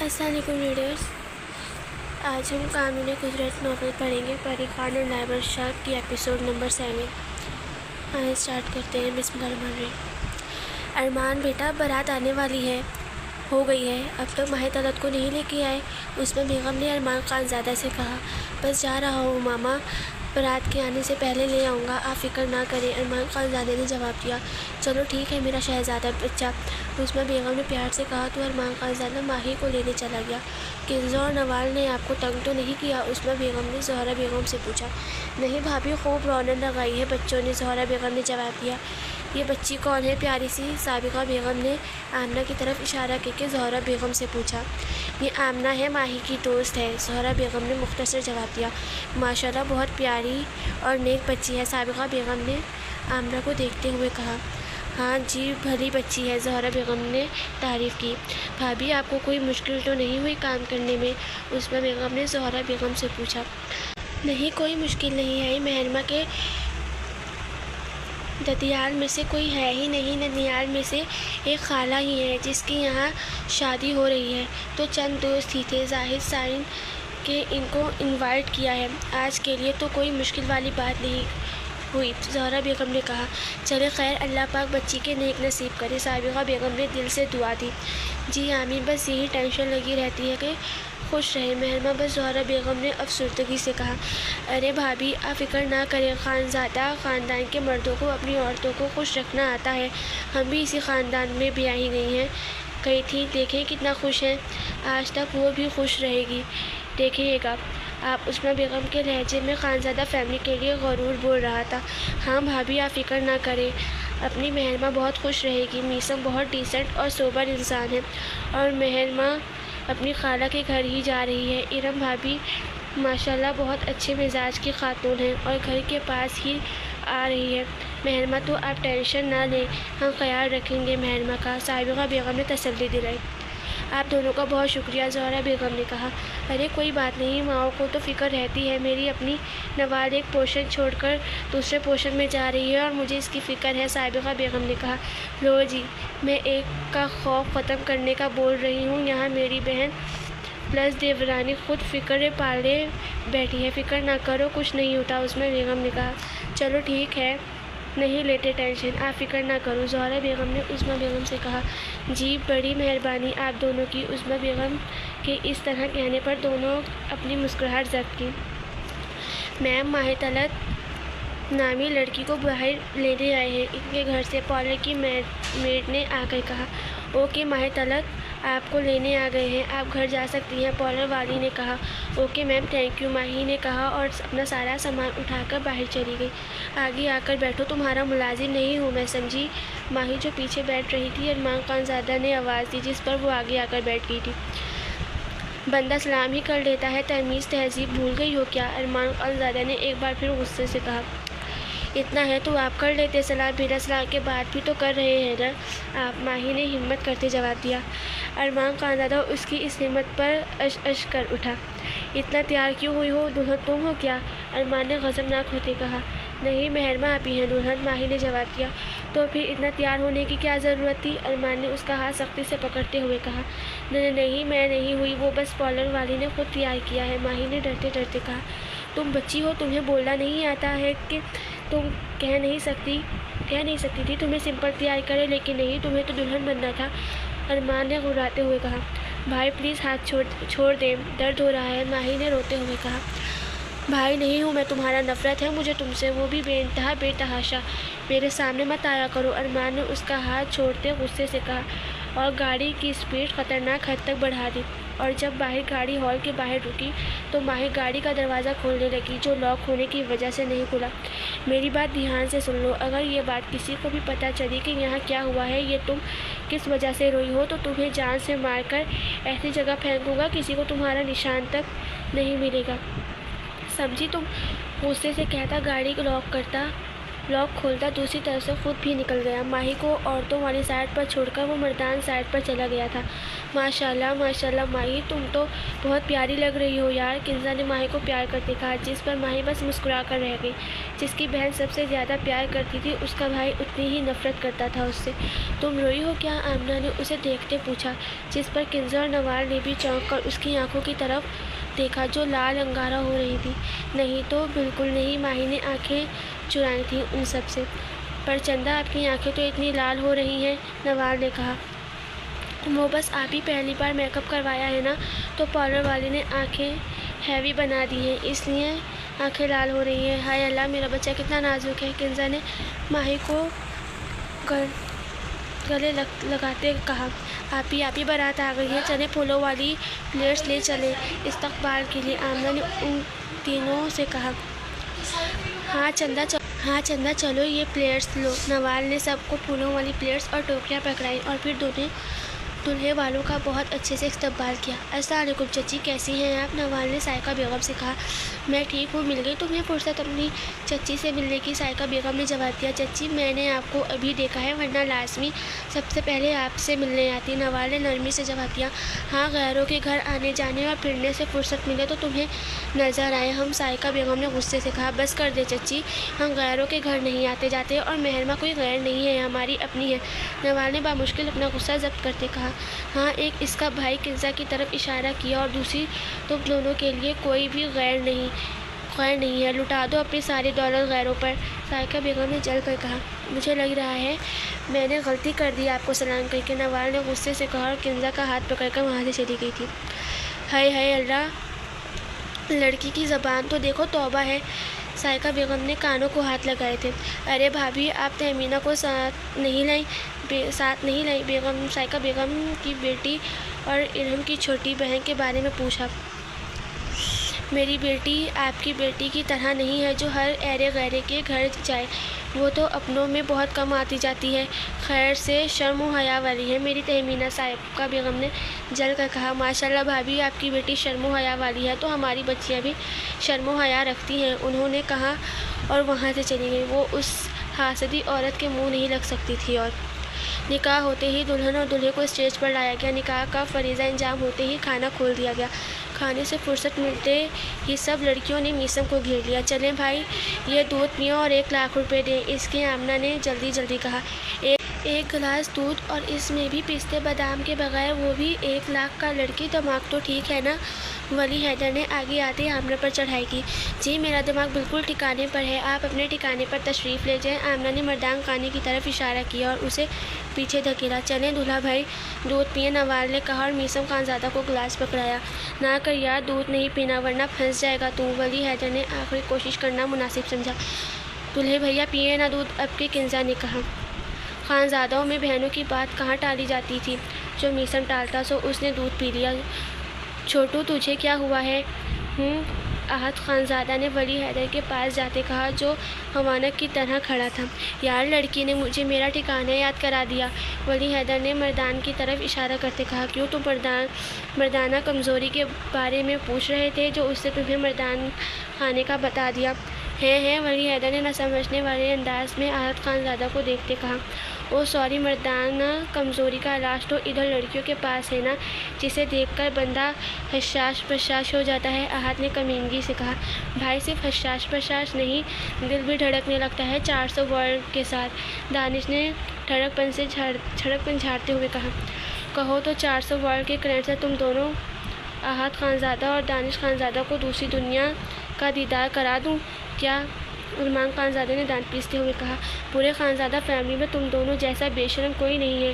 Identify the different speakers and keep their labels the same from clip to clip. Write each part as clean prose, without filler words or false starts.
Speaker 1: السلام علیکم ریڈرز، آج ہم قانون قدرت ناول پڑھیں گے پری خان اور نائبر شاہ کی ایپیسوڈ نمبر 7۔ آئے اسٹارٹ کرتے ہیں۔ بسم اللہ الرحمن الرحیم۔ ارمان بیٹا، بارات آنے والی ہے، ہو گئی ہے، اب تک ماہ طلعت کو نہیں لے کے آئے؟ عثمہ بیگم نے ارمان خان زادہ سے کہا۔ بس جا رہا ہوں ماما، بارات کے آنے سے پہلے لے آؤں گا، آپ فکر نہ کریں، ارمان خان زادے نے جواب دیا۔ چلو ٹھیک ہے میرا شہزادہ بچہ، عثمہ بیگم نے پیار سے کہا تو ارمان خان زادہ ماہی کو لینے چلا گیا۔ کنزو اور نوال نے آپ کو تنگ تو نہیں کیا؟ عثمہ بیگم نے زہرا بیگم سے پوچھا۔ نہیں بھابھی، خوب رونق لگائی ہے بچوں نے، زہرا بیگم نے جواب دیا۔ یہ بچی کون ہے پیاری سی؟ سابقہ بیگم نے آمنہ کی طرف اشارہ کر کے زہرا بیگم سے پوچھا۔ یہ آمنہ ہے، ماہی کی دوست ہے، زہرا بیگم نے مختصر جواب دیا۔ ماشاءاللہ بہت پیاری اور نیک بچی ہے، سابقہ بیگم نے آمنہ کو دیکھتے ہوئے کہا۔ ہاں جی، بھلی بچی ہے، زہرا بیگم نے تعریف کی۔ بھابھی آپ کو کوئی مشکل تو نہیں ہوئی کام کرنے میں؟ عثمہ بیگم نے زہرا بیگم سے پوچھا۔ نہیں، کوئی مشکل نہیں آئی، مہرمہ کے ددیال میں سے کوئی ہے ہی نہیں، ننیال میں سے ایک خالہ ہی ہے جس کی یہاں شادی ہو رہی ہے، تو چند دوست ہی تھے، زاہد سائن کے ان کو انوائٹ کیا ہے، آج کے لیے تو کوئی مشکل والی بات نہیں ہوئی، زہرا بیگم نے کہا۔ چلے خیر، اللہ پاک بچی کے نیک نصیب کرے، سابقہ بیگم نے دل سے دعا دی۔ جی آمین، بس یہی ٹینشن لگی رہتی ہے کہ خوش رہے مہرمہ، بس زہرا بیگم نے افسردگی سے کہا۔ ارے بھابھی آپ فکر نہ کریں، خانزادہ خاندان کے مردوں کو اپنی عورتوں کو خوش رکھنا آتا ہے، ہم بھی اسی خاندان میں بیاہی گئی تھی، دیکھیں کتنا خوش ہیں، آج تک وہ بھی خوش رہے گی، دیکھیے گا آپ۔ عثمہ بیگم کے لہجے میں خانزادہ فیملی کے لیے غرور بول رہا تھا۔ ہاں بھابھی آپ فکر نہ کریں، اپنی مہرمہ بہت خوش رہے گی، میثم بہت ڈیسنٹ اور سوبر انسان ہے، اور مہرمہ اپنی خالہ کے گھر ہی جا رہی ہے، ارم بھابھی ماشاءاللہ بہت اچھے مزاج کی خاتون ہے اور گھر کے پاس ہی آ رہی ہے، مہرمہ تو آپ ٹینشن نہ لیں، ہم خیال رکھیں گے مہرمہ کا، سابقہ بیگم نے تسلی دلائی۔ آپ دونوں کا بہت شکریہ، زہرا بیگم نے کہا۔ ارے کوئی بات نہیں، ماؤں کو تو فکر رہتی ہے، میری اپنی نوال ایک پوشن چھوڑ کر دوسرے پوشن میں جا رہی ہے اور مجھے اس کی فکر ہے، سابقہ بیگم نے کہا۔ لو جی، میں ایک کا خوف ختم کرنے کا بول رہی ہوں، یہاں میری بہن پلس دیورانی خود فکر پالے بیٹھی ہے، فکر نہ کرو، کچھ نہیں ہوتا، عثمہ بیگم نے کہا۔ چلو ٹھیک ہے، نہیں لیتے ٹینشن، آپ فکر نہ کرو، زہرا بیگم نے عثمہ بیگم سے کہا۔ جی بڑی مہربانی آپ دونوں کی، عثمہ بیگم کے اس طرح کہنے پر دونوں اپنی مسکراہٹ ضبط کی۔ میم، ماہ طلعت نامی لڑکی کو باہر لینے آئے ہیں، ان کے گھر سے، پارلر کی میڈ نے آ کر کہا۔ اوکے ماہ طلعت آپ کو لینے آ گئے ہیں، آپ گھر جا سکتی ہیں، پارلر والی نے کہا۔ اوکے میم، تھینک یو، ماہی نے کہا اور اپنا سارا سامان اٹھا کر باہر چلی گئی۔ آگے آ کر بیٹھو، تمہارا ملازم نہیں ہوں میں، سمجھی؟ ماہی جو پیچھے بیٹھ رہی تھی، ارمان خان زادہ نے آواز دی، جس پر وہ آگے آ کر بیٹھ گئی تھی۔ بندہ سلام ہی کر لیتا ہے، تمیز تہذیب بھول گئی ہو کیا؟ ارمان خان زادہ نے ایک بار پھر غصے سے کہا۔ اتنا ہے تو آپ کر لیتے سلام، بنا سلام کے بات بھی تو کر رہے ہیں نا آپ، ماہی نے ہمت کرتے جواب دیا۔ ارمان خان زادہ اس کی اس ہمت پر اش کر اٹھا۔ اتنا تیار کیوں ہوئی ہو، دلہن تم ہو کیا؟ ارمان نے غضبناک ہوتے کہا۔ نہیں مہرمہ آپ ہی ہیں دلہن، ماہی نے جواب دیا۔ تو پھر اتنا تیار ہونے کی کیا ضرورت تھی؟ ارمان نے اس کا ہاتھ سختی سے پکڑتے ہوئے کہا۔ نہیں میں نہیں ہوئی، وہ بس پارلر والی نے خود تیار کیا ہے، ماہی نے ڈرتے ڈرتے کہا۔ تم بچی ہو، تمہیں بولنا نہیں آتا ہے کہ تم کہہ نہیں سکتی تھی تمہیں سمپل تیار کرے، لیکن نہیں، تمہیں تو دلہن بننا تھا، ارمان نے گھبراتے ہوئے کہا۔ بھائی پلیز ہاتھ چھوڑ دیں، درد ہو رہا ہے، ماہی نے روتے ہوئے کہا۔ بھائی نہیں ہوں میں تمہارا، نفرت ہے مجھے تم سے، وہ بھی بے انتہا بے تحاشا، میرے سامنے مت آیا کرو، ارمان نے اس کا ہاتھ چھوڑتے غصے سے کہا اور گاڑی کی سپیڈ خطرناک حد تک بڑھا دی، اور جب باہر گاڑی ہال کے باہر رکی تو ماہی گاڑی کا دروازہ کھولنے لگی، جو لاک ہونے کی وجہ سے نہیں کھلا۔ میری بات دھیان سے سن لو، اگر یہ بات کسی کو بھی پتہ چلی کہ یہاں کیا ہوا ہے، یہ تم کس وجہ سے روئی ہو، تو تمہیں جان سے مار کر ایسی جگہ پھینکوں گا کسی کو تمہارا نشان تک نہیں ملے گا، سمجھی؟ تم غصے سے کہتا، گاڑی لاک کرتا لاک کھولتا دوسری طرف سے خود بھی نکل گیا۔ ماہی کو عورتوں والی سائڈ پر چھوڑ کر وہ مردان سائڈ پر چلا گیا تھا۔ ماشاءاللہ ماشاءاللہ ماہی، تم تو بہت پیاری لگ رہی ہو یار، کنزا نے ماہی کو پیار کرتے کہا، جس پر ماہی بس مسکرا کر رہ گئی۔ جس کی بہن سب سے زیادہ پیار کرتی تھی، اس کا بھائی اتنی ہی نفرت کرتا تھا اس سے۔ تم روئی ہو کیا؟ آمنہ نے اسے دیکھتے پوچھا، جس پر کنزا اور نوال نے بھی چونک کر اس کی آنکھوں کی طرف دیکھا جو لال انگارہ ہو رہی تھی۔ نہیں تو بالکل نہیں، ماہی نے آنکھیں چرائی تھیں ان سب سے۔ پر چندا آپ کی آنکھیں تو اتنی لال ہو رہی ہیں، نوال نے کہا۔ وہ بس آپ ہی پہلی بار میک اپ کروایا ہے نا، تو پارلر والے نے آنکھیں ہیوی بنا دی ہیں، اس لیے آنکھیں لال ہو رہی ہیں۔ ہائے اللہ، میرا بچہ کتنا نازک ہے، کنزا نے ماہی کو گلے لگاتے کہا۔ آپ ہی بارات آ گئی ہے، چلیں پھولوں والی پلیٹس لے چلیں استقبال کے لیے، آمنہ نے ان تینوں سے کہا۔ ہاں چندا چلو، یہ پلیٹس لو۔ نوال نے سب کو پھولوں والی پلیٹس اور ٹوکریاں پکڑائیں اور پھر دولہے والوں کا بہت اچھے سے استقبال کیا۔ السلام علیکم چچی، کیسی ہیں آپ؟ نوال نے سائقہ بیگم سے کہا۔ میں ٹھیک ہوں، مل گئی تمہیں فرصت اپنی چچی سے ملنے کی؟ سائقہ بیگم نے جواب دیا۔ چچی، میں نے آپ کو ابھی دیکھا ہے، ورنہ لازمی سب سے پہلے آپ سے ملنے آتی، نوال نے نرمی سے جواب دیا۔ ہاں، غیروں کے گھر آنے جانے اور پھرنے سے فرصت ملے تو تمہیں نظر آئے ہم، سائقہ بیگم نے غصے سے کہا۔ بس کر دے چچی، ہم غیروں کے گھر نہیں آتے جاتے، اور مہرمہ کوئی غیر نہیں ہے، ہماری اپنی ہے، نوال نے بامشکل اپنا غصہ ضبط کرتے کہا۔ ہاں، ایک اس کا بھائی کنزا کی طرف اشارہ کیا، اور دوسری تم دونوں کے لیے کوئی بھی غیر نہیں ہے، لٹا دو اپنی ساری دولت غیروں پر، سائقہ بیگم نے جل کر کہا۔ مجھے لگ رہا ہے میں نے غلطی کر دی آپ کو سلام کر کے، نوال نے غصے سے کہا، اور کنزا کا ہاتھ پکڑ کر وہاں سے چلی گئی تھی۔ ہائے اللہ، لڑکی کی زبان تو دیکھو، توبہ ہے، سائقہ بیگم نے کانوں کو ہاتھ لگائے تھے۔ ارے بھابھی، آپ تہمینہ کو ساتھ نہیں لائیں؟ بیگم سائقہ بیگم کی بیٹی اور ارہم کی چھوٹی بہن کے بارے میں پوچھا۔ میری بیٹی آپ کی بیٹی کی طرح نہیں ہے جو ہر ایرے غیرے کے گھر جائے، وہ تو اپنوں میں بہت کم آتی جاتی ہے، خیر سے شرم و حیا والی ہے میری تہمینہ، سائقہ بیگم نے جل کر کہا۔ ماشاءاللہ بھابھی، آپ کی بیٹی شرم و حیا والی ہے تو ہماری بچیاں بھی شرم و حیا رکھتی ہیں، انہوں نے کہا اور وہاں سے چلی گئی۔ وہ اس حاسدی عورت کے منہ نہیں لگ سکتی تھی۔ اور نکاح ہوتے ہی دلہن اور دولہے کو اسٹیج پر لایا گیا، نکاح کا فریضہ انجام ہوتے ہی کھانا کھول دیا گیا، کھانے سے فرصت ملتے ہی سب لڑکیوں نے میسم کو گھیر لیا۔ چلیں بھائی، یہ دودھ پئیں اور 1 لاکھ روپے دیں اس کے، آمنہ نے جلدی کہا۔ 1 گلاس دودھ، اور اس میں بھی پستے بادام کے بغیر، وہ بھی 1 لاکھ کا؟ لڑکی دماغ تو ٹھیک ہے نا؟ ولی حیدر نے آگے آتے آمنہ پر چڑھائی کی۔ جی میرا دماغ بالکل ٹھکانے پر ہے، آپ اپنے ٹھکانے پر تشریف لے جائیں، آمنہ نے مردان خانے کی طرف اشارہ کیا اور اسے پیچھے دھکیلا۔ چلیں دولہا بھائی، دودھ پئیں، نوال نے کہا اور میسم خانزادہ کو گلاس پکڑایا۔ نہ کر یار، دودھ نہیں پینا ورنہ پھنس جائے گا تو، ولی حیدر نے آخری کوشش کرنا مناسب سمجھا۔ دولہے بھیا پیئیں نا دودھ اب کے، کنزا نے کہا۔ خانزادوں میں بہنوں کی بات کہاں ٹالی جاتی تھی، جو میسم ٹالتا سو اس نے دودھ پی لیا۔ چھوٹو تجھے کیا ہوا ہے؟ احد خانزادہ نے ولی حیدر کے پاس جاتے کہا، جو حوانک کی طرح کھڑا تھا۔ یار، لڑکی نے مجھے میرا ٹھکانہ یاد کرا دیا، ولی حیدر نے مردان کی طرف اشارہ کرتے کہا۔ کیوں، تم مردانہ کمزوری کے بارے میں پوچھ رہے تھے جو اس نے تمہیں مردان خانے کا بتا دیا ہے، ولی حیدر نے نہ سمجھنے والے انداز میں احد خانزادہ کو دیکھتے کہا۔ او سوری، مردانہ کمزوری کا علاج تو ادھر لڑکیوں کے پاس ہے نا، جسے دیکھ کر بندہ حشاش بشاش ہو جاتا ہے، احد نے کمینگی سے کہا۔ بھائی، صرف حشاش بشاش نہیں، دل بھی دھڑکنے لگتا ہے 400 ورڈ کے ساتھ، دانش نے جھڑک پن جھاڑتے ہوئے کہا۔ کہو تو 400 ورڈ کے کرنٹ سے تم دونوں احد خانزادہ اور دانش خانزادہ کو دوسری دنیا کا دیدار کرا دوں کیا؟ عثمان خانزادہ نے دانت پیستے ہوئے کہا۔ پورے خانزادہ فیملی میں تم دونوں جیسا بے شرم کوئی نہیں ہے،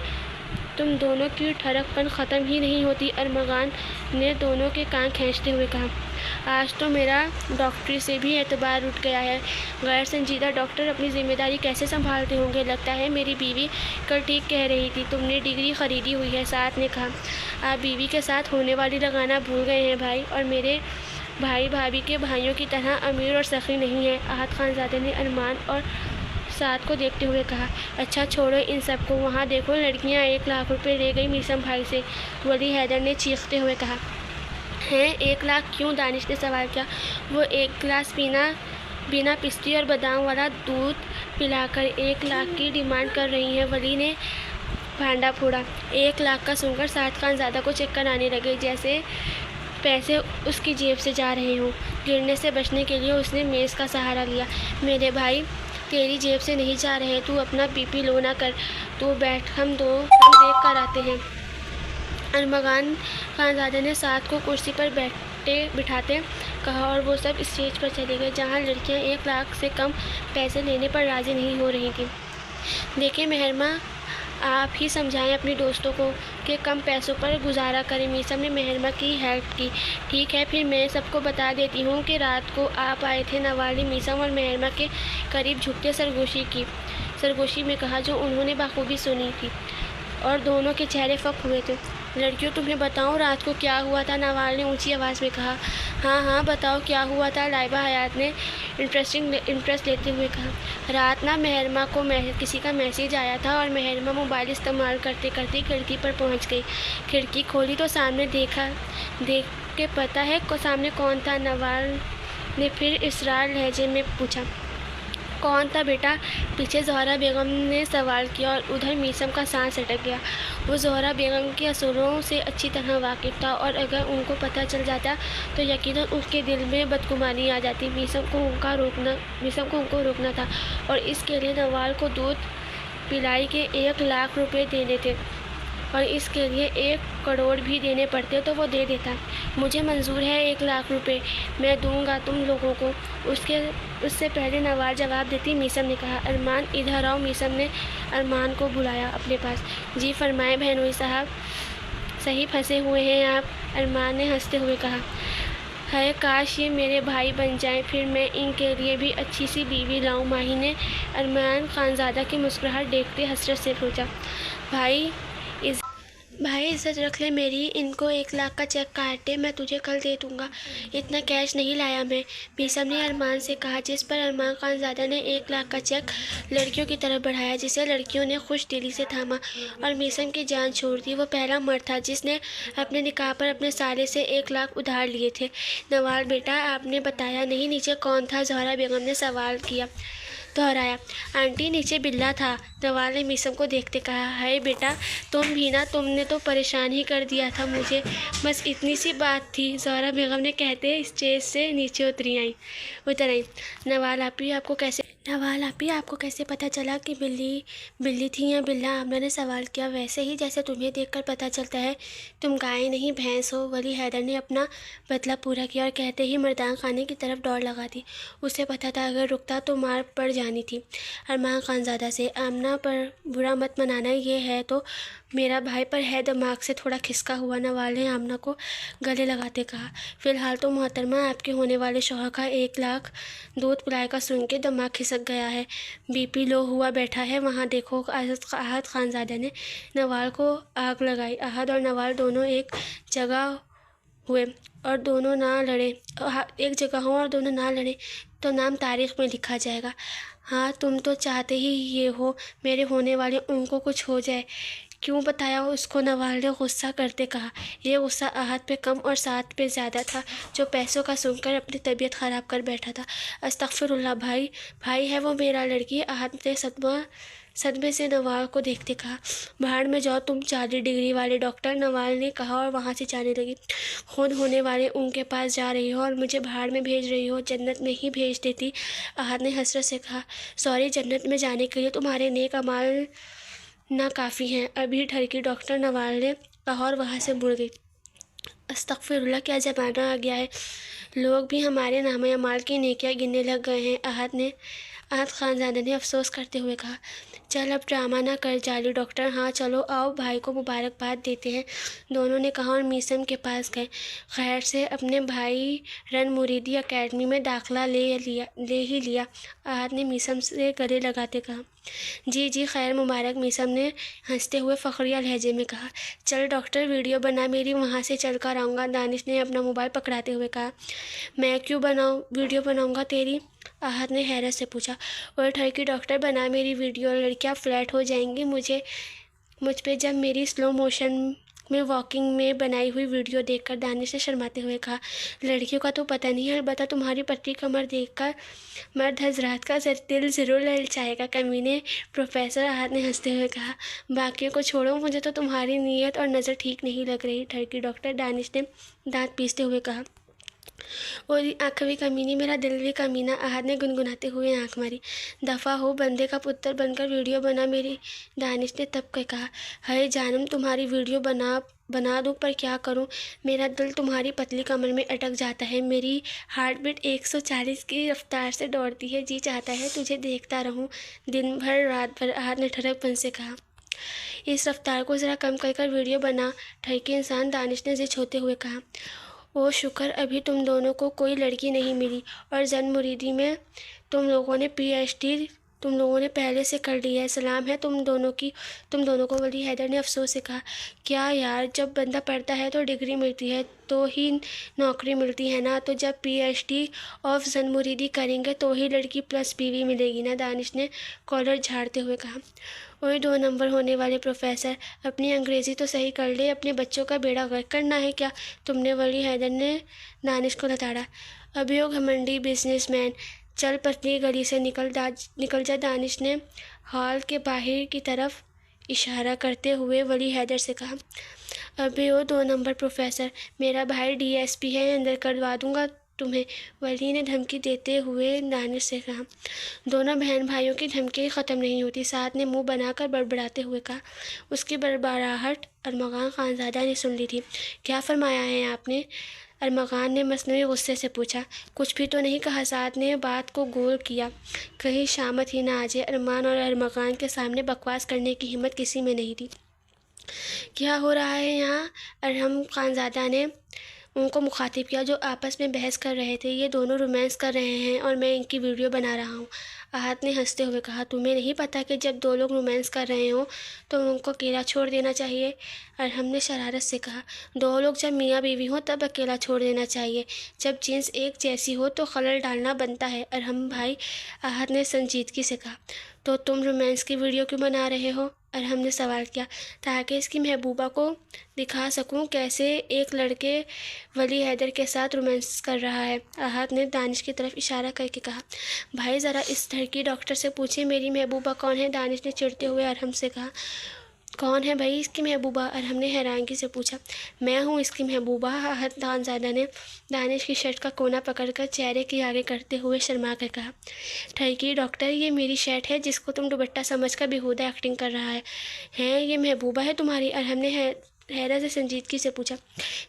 Speaker 1: تم دونوں کی ٹھڑک پن ختم ہی نہیں ہوتی، ارمغان نے دونوں کے کان کھینچتے ہوئے کہا۔ آج تو میرا ڈاکٹری سے بھی اعتبار اٹھ گیا ہے، غیر سنجیدہ ڈاکٹر اپنی ذمہ داری کیسے سنبھالتے ہوں گے، لگتا ہے میری بیوی کل ٹھیک کہہ رہی تھی، تم نے ڈگری خریدی ہوئی ہے، ساتھ نے کہا۔ آپ بیوی کے ساتھ ہونے والی لگانا بھول گئے ہیں بھائی، اور میرے بھائی بھابھی کے بھائیوں کی طرح امیر اور سخی نہیں ہے، احد خانزادہ نے ارمان اور سعد کو دیکھتے ہوئے کہا۔ اچھا چھوڑو ان سب کو، وہاں دیکھو لڑکیاں 1 لاکھ روپے لے گئی میسم بھائی سے، ولی حیدر نے چیختے ہوئے کہا۔ ہیں 1 لاکھ کیوں، دانش نے سوال کیا۔ وہ 1 گلاس پینا بنا پستی اور بادام والا دودھ پلا کر 1 لاکھ کی ڈیمانڈ کر رہی ہیں۔ ولی نے بھانڈا پھوڑا۔ 1 لاکھ کا سن کر سعد خانزادہ کو چکر آنے لگے، جیسے پیسے اس کی جیب سے جا رہے ہوں۔ گرنے سے بچنے کے لیے اس نے میز کا سہارا لیا۔ میرے بھائی، تیری جیب سے نہیں جا رہے، تو اپنا بی پی لو نہ کر، تو بیٹھ، ہم دیکھ کر آتے ہیں۔ ارمغان خانزادہ نے سعد کو کرسی پر بٹھاتے کہا اور وہ سب اسٹیج پر چلے گئے، جہاں لڑکیاں 1 لاکھ سے کم پیسے لینے پر راضی نہیں ہو رہی تھیں۔ دیکھیں مہرماں، آپ ہی سمجھائیں اپنی دوستوں کو کہ کم پیسوں پر گزارا کریں۔ میثم نے مہرماں کی ہیلپ کی۔ ٹھیک ہے، پھر میں سب کو بتا دیتی ہوں کہ رات کو آپ آئے تھے۔ نوال نے میثم اور مہرماں کے قریب جھک کے سرگوشی میں کہا، جو انہوں نے بخوبی سنی تھی، اور دونوں کے چہرے فک ہوئے تھے۔ لڑکیوں، تمہیں بتاؤں رات کو کیا ہوا تھا؟ نوال نے اونچی آواز میں کہا۔ ہاں بتاؤ کیا ہوا تھا؟ لائبہ حیات نے انٹرسٹ لیتے ہوئے کہا۔ رات نا مہرماں کو کسی کا میسج آیا تھا، اور مہرماں موبائل استعمال کرتے کرتے کھڑکی پر پہنچ گئی۔ کھڑکی کھولی تو سامنے دیکھ کے پتہ ہے سامنے کون تھا؟ نوال نے پھر اسرار لہجے میں پوچھا۔ کون تھا بیٹا؟ پیچھے زہرا بیگم نے سوال کیا، اور ادھر میثم کا سانس اٹک گیا۔ وہ زہرا بیگم کے اصولوں سے اچھی طرح واقف تھا، اور اگر ان کو پتہ چل جاتا تو یقیناً اس کے دل میں بدگمانی آ جاتی۔ میثم کو ان کو روکنا تھا، اور اس کے لیے نوال کو دودھ پلائی کے 1 لاکھ روپے دینے تھے، اور اس کے لیے 1 کروڑ بھی دینے پڑتے تو وہ دے دیتا۔ مجھے منظور ہے 1 لاکھ روپے، میں دوں گا تم لوگوں کو۔ اس سے پہلے نوال جواب دیتی میثم نے کہا۔ ارمان ادھر آؤ۔ میثم نے ارمان کو بلایا اپنے پاس۔ جی فرمائیں بہنوئی صاحب، صحیح پھنسے ہوئے ہیں آپ، ارمان نے ہنستے ہوئے کہا۔ ہے کاش یہ میرے بھائی بن جائیں، پھر میں ان کے لیے بھی اچھی سی بیوی لاؤں۔ ماہی نے ارمان خانزادہ کی مسکراہٹ دیکھتے حسرت سے پوچھا۔ بھائی عزت رکھ لے میری، ان کو 1 لاکھ کا چیک کاٹ دے، میں تجھے کل دے دوں گا۔ اتنا کیش نہیں لایا میں، میثم نے ارمان سے کہا، جس پر ارمان خانزادہ نے 1 لاکھ کا چیک لڑکیوں کی طرف بڑھایا، جسے لڑکیوں نے خوش دلی سے تھاما اور میثم کی جان چھوڑ دی۔ وہ پہلا مرد تھا جس نے اپنے نکاح پر اپنے سالے سے 1 لاکھ ادھار لیے تھے۔ نوال بیٹا، آپ نے بتایا نہیں نیچے کون تھا؟ زہرا بیگم نے سوال دہرایا۔ آنٹی نیچے بلا تھا، نوال نے میثم کو دیکھتے کہا۔ ہائے بیٹا، تم بھی نا، تم نے تو پریشان ہی کر دیا تھا مجھے، بس اتنی سی بات تھی، زہرا بیگم نے کہتے اسٹیج سے نیچے اتر آئیں۔ نوال آپی، آپ کو کیسے پتہ چلا کہ بلی تھی یا بلا؟ آمنہ نے سوال کیا۔ ویسے ہی جیسے تمہیں دیکھ کر پتہ چلتا ہے تم گائے نہیں بھینس ہو۔ ولی حیدر نے اپنا مطلب پورا کیا اور کہتے ہی مردان خانے کی طرف دوڑ لگا دی۔ اسے پتہ تھا اگر رکتا تو مار پڑ جانی تھی ارمان خانزادہ سے۔ آمنہ پر برا مت منانا، یہ ہے تو میرا بھائی، پر ہے دماغ سے تھوڑا کھسکا ہوا۔ نوال نے آمنہ کو گلے لگاتے کہا۔ فی الحال تو محترمہ، آپ کے ہونے والے شوہر کا 1 لاکھ دودھ پلائے کا سن کے دماغ کھسک گیا ہے، بی پی لو ہوا بیٹھا ہے وہاں دیکھو۔ احد خانزادہ نے نوال کو آگ لگائی۔ احد اور نوال دونوں ایک جگہ ہوئے اور دونوں نہ لڑیں تو نام تاریخ میں لکھا جائے گا۔ ہاں تم تو چاہتے ہی یہ ہو میرے ہونے والے ان کو کچھ ہو جائے۔ کیوں بتایا اس کو؟ نوال نے غصہ کرتے کہا۔ یہ غصہ احد پہ کم اور سعد پہ زیادہ تھا، جو پیسوں کا سن کر اپنی طبیعت خراب کر بیٹھا تھا۔ استغفر اللہ، بھائی ہے وہ میرا، لڑکی۔ احد نے صدمے سے نوال کو دیکھتے کہا۔ بھاڑ میں جاؤ تم 40 ڈگری والے ڈاکٹر، نوال نے کہا اور وہاں سے جانے لگی۔ خود ہونے والے ان کے پاس جا رہی ہو اور مجھے بھاڑ میں بھیج رہی ہو، جنت میں ہی بھیج دیتی، احد نے حسرت سے کہا۔ سوری، جنت میں جانے کے لیے تمہارے نیک اعمال نا کافی ہیں، ابھی ٹھرکی ڈاکٹر، نوال نے کہا اور وہاں سے مڑ گئی۔ استغفر اللہ، کیا زمانہ آ گیا ہے، لوگ بھی ہمارے نامہ اعمال کی نیکیاں گننے لگ گئے ہیں، احد خانزادہ نے افسوس کرتے ہوئے کہا۔ چل اب ڈرامہ نہ کر جعلی ڈاکٹر، ہاں چلو آؤ بھائی کو مبارکباد دیتے ہیں، دونوں نے کہا اور میثم کے پاس گئے۔ خیر سے اپنے بھائی رن مریدی اکیڈمی میں داخلہ لے ہی لیا، احد نے میثم سے گلے لگاتے کہا۔ جی خیر مبارک، میثم نے ہنستے ہوئے فخریہ لہجے میں کہا۔ چل ڈاکٹر، ویڈیو بنا میری، وہاں سے چل کر آؤں گا، دانش نے اپنا موبائل پکڑاتے ہوئے کہا۔ میں کیوں ویڈیو بناؤں گا تیری؟ احد نے حیرت سے پوچھا۔ اور ٹھرکی ڈاکٹر، بنا میری ویڈیو، لڑکیاں فلیٹ ہو جائیں گی مجھ پہ جب میری سلو موشن میں واکنگ میں بنائی ہوئی ویڈیو دیکھ کر دانش نے شرماتے ہوئے کہا، لڑکیوں کا تو پتہ نہیں ہے، البتہ تمہاری پتلی کمر دیکھ کر مرد حضرات کا دل ضرور للچائے گا کمینے، پروفیسر احد نے ہنستے ہوئے کہا۔ باقیوں کو چھوڑو، مجھے تو تمہاری نیت اور نظر ٹھیک نہیں لگ رہی، ٹھرکی ڈاکٹر، دانش نے دانت پیستے ہوئے کہا۔ اوری آنکھ بھی کمینی، میرا دل بھی کمینہ، احد نے گنگناتے ہوئے آنکھ ماری۔ دفعہ ہو، بندے کا پتر بن کر ویڈیو بنا میری، دانش نے تب کے کہا۔ ہائے جانم، تمہاری ویڈیو بنا دوں پر کیا کروں، میرا دل تمہاری پتلی کمر میں اٹک جاتا ہے، میری ہارٹ بیٹ 140 کی رفتار سے دوڑتی ہے، جی چاہتا ہے تجھے دیکھتا رہوں دن بھر رات بھر، احد نے ٹھڑک پن سے کہا۔ اس رفتار کو ذرا کم کر ویڈیو بنا، ٹھرکی انسان، دانش نے ضد ہوتے ہوئے کہا۔ او شکر، ابھی تم دونوں کو کوئی لڑکی نہیں ملی، اور زن مریدی میں تم لوگوں نے PhD تم لوگوں نے پہلے سے کر لی ہے، سلام ہے تم دونوں کو، ولی حیدر نے افسوس سے کہا۔ کیا یار، جب بندہ پڑھتا ہے تو ڈگری ملتی ہے تو ہی نوکری ملتی ہے نا، تو جب PhD آف زن مریدی کریں گے تو ہی لڑکی پلس بیوی ملے گی نا، دانش نے کالر جھاڑتے ہوئے کہا۔ اوئے 2 نمبر ہونے والے پروفیسر، اپنی انگریزی تو صحیح کر لے، اپنے بچوں کا بیڑا غرق کرنا ہے کیا تم نے، ولی حیدر نے دانش کو لتاڑا۔ ابھیو گھمنڈی بزنس مین، چل پتلی گلی سے نکل جا، دانش نے ہال کے باہر کی طرف اشارہ کرتے ہوئے ولی حیدر سے کہا۔ ابھیو 2 نمبر پروفیسر، میرا بھائی DSP ہے، اندر کروا دوں گا تمہیں، ولی نے دھمکی دیتے ہوئے دانش سے کہا۔ دونوں بہن بھائیوں کی دھمکی ختم نہیں ہوتی، ساتھ نے منہ بنا کر بڑبڑاتے ہوئے کہا۔ اس کی بڑبڑاہٹ ارمغان خانزادہ نے سن لی تھی۔ کیا فرمایا ہے آپ نے؟ ارمغان نے مصنوعی غصے سے پوچھا۔ کچھ بھی تو نہیں کہا، ساتھ نے بات کو گول کیا، کہیں شامت ہی نہ آ جائے۔ ارمان اور ارمغان کے سامنے بکواس کرنے کی ہمت کسی میں نہیں تھی۔ کیا ہو رہا ہے یہاں؟ ارحم خانزادہ نے ان کو مخاطب کیا جو آپس میں بحث کر رہے تھے۔ یہ دونوں رومانس کر رہے ہیں اور میں ان کی ویڈیو بنا رہا ہوں، احد نے ہنستے ہوئے کہا۔ تمہیں نہیں پتا کہ جب 2 لوگ رومانس کر رہے ہوں تو ان کو اکیلا چھوڑ دینا چاہیے، ارحم نے شرارت سے کہا۔ 2 لوگ جب میاں بیوی ہوں تب اکیلا چھوڑ دینا چاہیے، جب جنس ایک جیسی ہو تو خلل ڈالنا بنتا ہے ارحم بھائی، احد نے سنجیدگی سے کہا۔ تو تم رومانس کی ویڈیو کیوں بنا رہے ہو؟ ارحم نے سوال کیا۔ تاکہ اس کی محبوبہ کو دکھا سکوں کیسے ایک لڑکے ولی حیدر کے ساتھ رومانس کر رہا ہے، احد نے دانش کی طرف اشارہ کر کے کہا۔ بھائی ذرا اس ٹھرکی ڈاکٹر سے پوچھیں میری محبوبہ کون ہے، دانش نے چڑھتے ہوئے ارحم سے کہا۔ کون ہے بھائی اس کی محبوبہ؟ ارحم نے حیرانگی سے پوچھا۔ میں ہوں اس کی محبوبہ، احد خانزادہ نے دانش کی شرٹ کا کونا پکڑ کر چہرے کے آگے کرتے ہوئے شرما کر کہا۔ ٹھرکی ڈاکٹر، یہ میری شرٹ ہے جس کو تم دوپٹہ سمجھ کر بیہودہ ایکٹنگ کر رہا ہے یہ محبوبہ ہے تمہاری؟ ارحم نے حیرت سے سنجیدگی سے پوچھا۔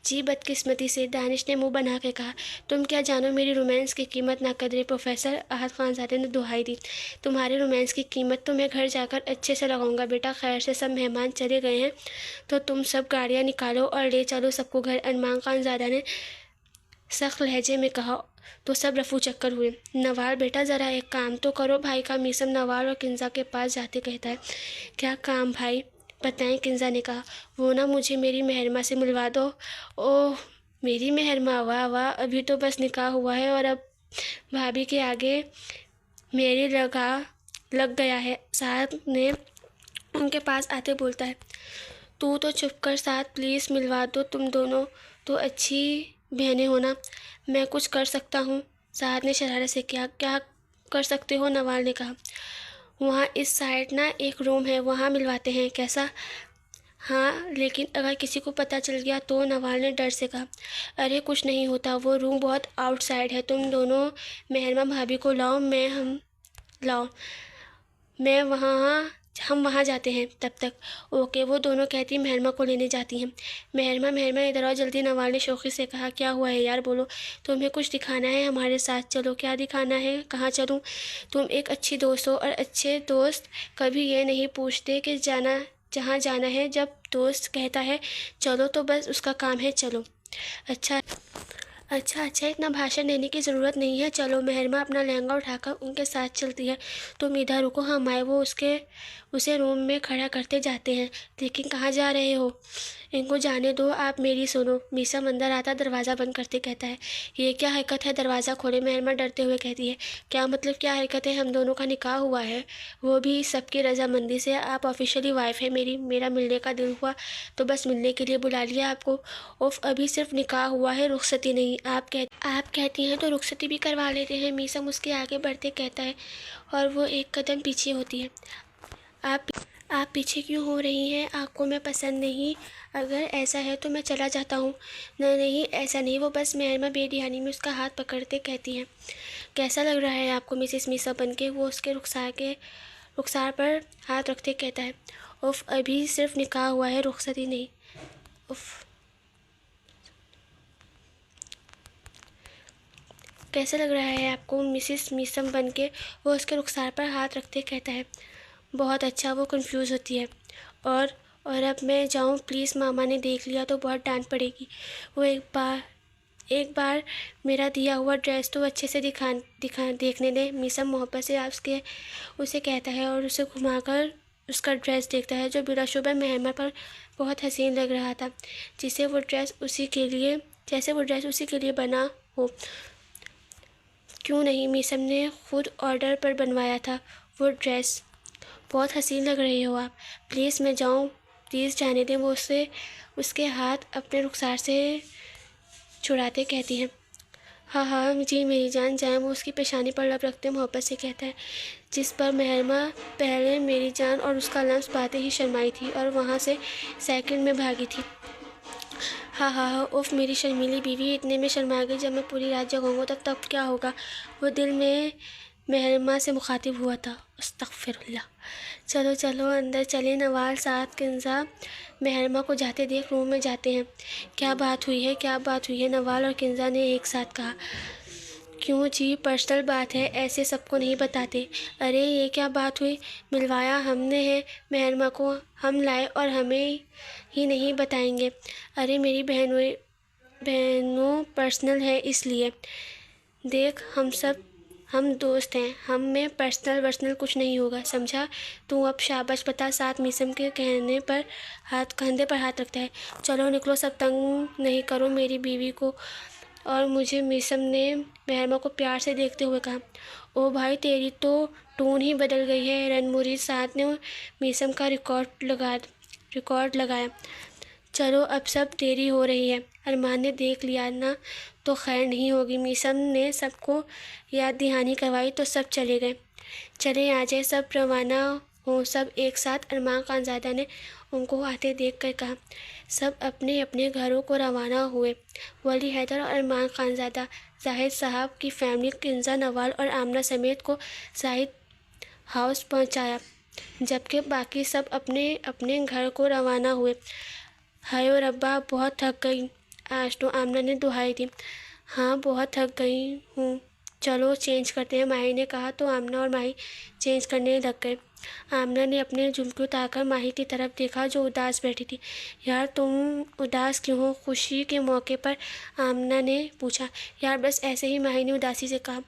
Speaker 1: جی بدقسمتی سے، دانش نے منہ بنا کے کہا۔ تم کیا جانو میری رومانس کی قیمت نا قدرے پروفیسر، احد خانزادے نے دہائی دی۔ تمہارے رومانس کی قیمت تو میں گھر جا کر اچھے سے لگاؤں گا بیٹا، خیر سے سب مہمان چلے گئے ہیں تو تم سب گاڑیاں نکالو اور لے چلو سب کو گھر، ارمان خانزادہ نے سخت لہجے میں کہا تو سب رفو چکر ہوئے۔ نوال بیٹا ذرا ایک کام تو کرو، بھائی کا میثم نوال اور کنزا کے پاس جاتے کہتا ہے۔ کیا کام بھائی؟ بتائیں، کنزا نے کہا۔ وہ نا مجھے میری مہرماں سے ملوا دو۔ اوہ میری مہرماں، واہ واہ، ابھی تو بس نکاح ہوا ہے اور اب بھابھی کے آگے میری لگ گیا ہے، ساتھ نے ان کے پاس آتے بولتا ہے۔ تو چپ کر ساتھ، پلیز ملوا دو، تم دونوں تو اچھی بہنیں ہونا، میں کچھ کر سکتا ہوں، ساتھ نے شرارت سے کیا کر سکتے ہو، نوال نے کہا۔ وہاں اس سائڈ نا ایک روم ہے، وہاں ملواتے ہیں، کیسا؟ ہاں لیکن اگر کسی کو پتہ چل گیا تو، نوال نے ڈر سے کہا۔ ارے کچھ نہیں ہوتا، وہ روم بہت آؤٹ سائڈ ہے، تم دونوں مہرماں بھابھی کو لاؤ، ہم وہاں جاتے ہیں تب تک۔ اوکے، وہ دونوں کہتی مہرماں کو لینے جاتی ہیں۔ مہرماں ادھر آؤ جلدی، نوال نے شوخی سے کہا۔ کیا ہوا ہے یار، بولو، تمہیں کچھ دکھانا ہے ہمارے ساتھ، چلو۔ کیا دکھانا ہے؟ کہاں چلوں؟ تم ایک اچھی دوست ہو اور اچھے دوست کبھی یہ نہیں پوچھتے کہ جہاں جانا ہے، جب دوست کہتا ہے چلو تو بس اس کا کام ہے چلو۔ اچھا اتنا بھاشن دینے کی ضرورت نہیں ہے، چلو۔ مہرمہ اپنا لہنگا اٹھا کر ان کے ساتھ چلتی ہے۔ تم ادھر رکو، ہم آئے۔ وہ اسے روم میں کھڑا کرتے جاتے ہیں۔ لیکن کہاں جا رہے ہو؟ ان کو جانے دو، آپ میری سنو۔ میثم اندر آتا دروازہ بند کرتے کہتا ہے، یہ کیا حرکت ہے؟ دروازہ کھولے۔ مہرمہ ڈرتے ہوئے کہتی ہے، کیا مطلب کیا حرکت ہے؟ ہم دونوں کا نکاح ہوا ہے، وہ بھی سب کی رضامندی سے۔ آپ آفیشلی وائف ہے میری۔ میرا ملنے کا دل ہوا تو بس ملنے کے لیے بلا لیا آپ کو۔ اوف، ابھی صرف نکاح ہوا ہے، رخصتی نہیں۔ آپ کہتی ہیں تو رخصتی بھی کروا لیتے ہیں۔ میثم اس کے آگے بڑھتے کہتا ہے، اور وہ ایک قدم پیچھے ہوتی ہے۔ آپ پیچھے کیوں ہو رہی ہیں؟ آپ کو میں پسند نہیں؟ اگر ایسا ہے تو میں چلا جاتا ہوں۔ نہیں ایسا نہیں، وہ بس۔ مہرمہ بے دھیانی میں اس کا ہاتھ پکڑتے کہتی ہے، کیسا لگ رہا ہے آپ کو مسز میثم بن کے؟ وہ اس کے رخسار پر ہاتھ رکھتے کہتا ہے، اوف، ابھی صرف نکاح ہوا ہے، رخصتی نہیں۔ اوف، کیسا لگ رہا ہے آپ کو مسز میثم بن کے؟ وہ اس کے رخسار پر ہاتھ رکھتے کہتا ہے، بہت اچھا۔ وہ کنفیوز ہوتی ہے، اور اب میں جاؤں پلیز؟ ماما نے دیکھ لیا تو بہت ڈانٹ پڑے گی۔ وہ ایک بار میرا دیا ہوا ڈریس تو اچھے سے دیکھنے دے۔ میثم محبت سے اسے کہتا ہے اور اسے گھما کر اس کا ڈریس دیکھتا ہے، جو بلا شبہ مہرمہ پر بہت حسین لگ رہا تھا، جیسے وہ ڈریس اسی کے لیے بنا ہو۔ کیوں نہیں، میثم نے خود آرڈر پر بنوایا تھا وہ ڈریس۔ بہت حسین لگ رہی ہو آپ، پلیز میں جاؤں؟ پلیز جانے دیں۔ وہ اس کے ہاتھ اپنے رخسار سے چھڑاتے کہتی ہے، ہاں جی میری جان، جائیں۔ وہ اس کی پیشانی پر لب رکھتے محبت سے کہتا ہے، جس پر مہرمہ پہلے میری جان اور اس کا لفظ پاتے ہی شرمائی تھی اور وہاں سے سیکنڈ میں بھاگی تھی۔ ہاں، اوف، میری شرمیلی بیوی اتنے میں شرما گئی، جب میں پوری رات جگوں گا تب کیا ہوگا؟ وہ دل میں مہرمہ سے مخاطب ہوا تھا، استغفر اللہ۔ چلو اندر چلیں۔ نوال ساتھ کنزا مہرمہ کو جاتے دیکھ روم میں جاتے ہیں۔ کیا بات ہوئی ہے؟ نوال اور کنزا نے ایک ساتھ کہا۔ کیوں جی، پرسنل بات ہے، ایسے سب کو نہیں بتاتے۔ ارے یہ کیا بات ہوئی؟ ملوایا ہم نے ہے مہرمہ کو، ہم لائے اور ہمیں ہی نہیں بتائیں گے؟ ارے میری بہنوں پرسنل ہے اس لیے۔ دیکھ، ہم دوست ہیں، ہم میں پرسنل کچھ نہیں ہوگا، سمجھا؟ تو اب شاباش بتا۔ ساتھ میثم کے کندھے پر ہاتھ رکھتا ہے، چلو نکلو سب، تنگ نہیں کرو میری بیوی کو اور مجھے۔ میثم نے مہرمہ کو پیار سے دیکھتے ہوئے کہا، او بھائی، تیری تو ٹون ہی بدل گئی ہے۔ رن مرید ساتھ نے میثم کا ریکارڈ لگایا، چلو اب سب دیری ہو رہی ہے، ارمان نے دیکھ لیا نا تو خیر نہیں ہوگی۔ میثم نے سب کو یاد دہانی کروائی تو سب چلے گئے۔ چلیں آ جائیں، سب روانہ ہوں، سب ایک ساتھ، ارمان خانزادہ نے ان کو آتے دیکھ کر کہا۔ سب اپنے اپنے گھروں کو روانہ ہوئے۔ ولی حیدر اور ارمان خانزادہ زاہد صاحب کی فیملی کنزا، نوال اور آمنہ سمیت کو زاہد ہاؤس پہنچایا، جبکہ باقی سب اپنے اپنے گھر کو روانہ ہوئے۔ ہائے ربا، بہت تھک گئی آج تو، آمنہ نے دہائی دی۔ ہاں بہت تھک گئی ہوں، چلو چینج کرتے ہیں، ماہی نے کہا تو آمنہ اور ماہی چینج کرنے لگ گئے۔ آمنہ نے اپنے جھمکے اتار کر ماہی کی طرف دیکھا جو اداس بیٹھی تھی۔ یار تم اداس کیوں ہو؟ خوشی کے موقع پر آمنہ نے پوچھا۔ یار بس ایسے ہی، ماہی نے اداسی سے کہا۔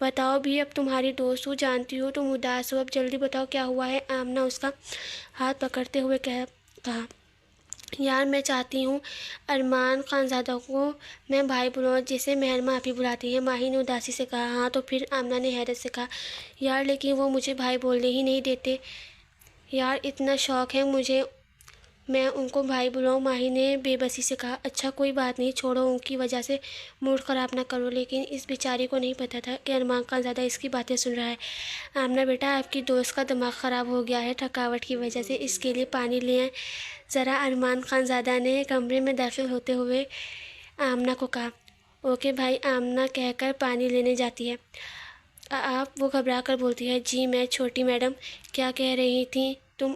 Speaker 1: بتاؤ بھی، اب تمہاری دوست ہوں، جانتی ہوں تم اداس ہو، اب جلدی بتاؤ کیا ہوا ہے؟ آمنہ اس کا ہاتھ پکڑتے ہوئے کہا۔ یار میں چاہتی ہوں ارمان خانزادہ کو میں بھائی بلاؤں، جسے مہرمہ آپی بلاتی ہے، ماہی نے اداسی سے کہا۔ ہاں تو پھر؟ آمنہ نے حیرت سے کہا۔ یار لیکن وہ مجھے بھائی بولنے ہی نہیں دیتے۔ یار اتنا شوق ہے مجھے میں ان کو بھائی بلاؤں، ماہی نے بے بسی سے کہا۔ اچھا کوئی بات نہیں، چھوڑو، ان کی وجہ سے موڈ خراب نہ کرو، لیکن اس بیچاری کو نہیں پتہ تھا کہ ارمان خانزادہ اس کی باتیں سن رہا ہے۔ آمنہ بیٹا، آپ کی دوست کا دماغ خراب ہو گیا ہے تھکاوٹ کی وجہ سے، اس کے لیے پانی لے آئیں ذرا، ارمان خانزادہ نے کمرے میں داخل ہوتے ہوئے آمنہ کو کہا۔ اوکے بھائی، آمنہ کہہ کر پانی لینے جاتی ہے۔ آپ، وہ گھبرا کر بولتی ہے۔ جی میں چھوٹی میڈم، کیا کہہ رہی تھیں تم؟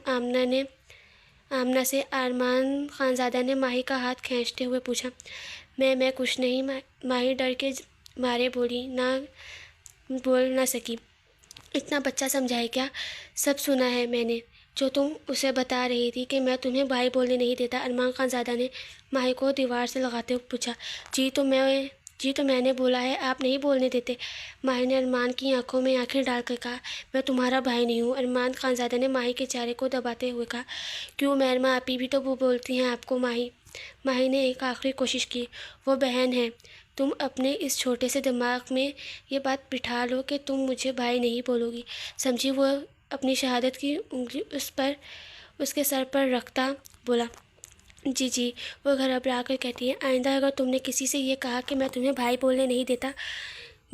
Speaker 1: آمنہ سے ارمان خانزادہ نے ماہی کا ہاتھ کھینچتے ہوئے پوچھا۔ میں کچھ نہیں، ماہی ڈر کے مارے بول نہ سکی۔ اتنا بچہ سمجھائے کیا؟ سب سنا ہے میں نے، جو تم اسے بتا رہی تھی کہ میں تمہیں بھائی بولنے نہیں دیتا، ارمان خانزادہ نے ماہی کو دیوار سے لگاتے ہوئے پوچھا۔ جی تو میں جی تو میں نے بولا ہے، آپ نہیں بولنے دیتے۔ ماہی نے ارمان کی آنکھوں میں آنکھیں ڈال کر کہا، میں تمہارا بھائی نہیں ہوں۔ ارمان خانزادہ نے ماہی کے چہرے کو دباتے ہوئے کہا، کیوں محرمہ آپی بھی تو وہ بولتی ہیں آپ کو ماہی۔ ماہی نے ایک آخری کوشش کی، وہ بہن ہے۔ تم اپنے اس چھوٹے سے دماغ میں یہ بات بٹھا لو کہ تم مجھے بھائی نہیں بولو گی، سمجھی۔ وہ اپنی شہادت کی انگلی اس کے سر پر رکھتا بولا، جی جی۔ وہ گھبرا کر کہتی ہے، آئندہ اگر تم نے کسی سے یہ کہا کہ میں تمہیں بھائی بولنے نہیں دیتا،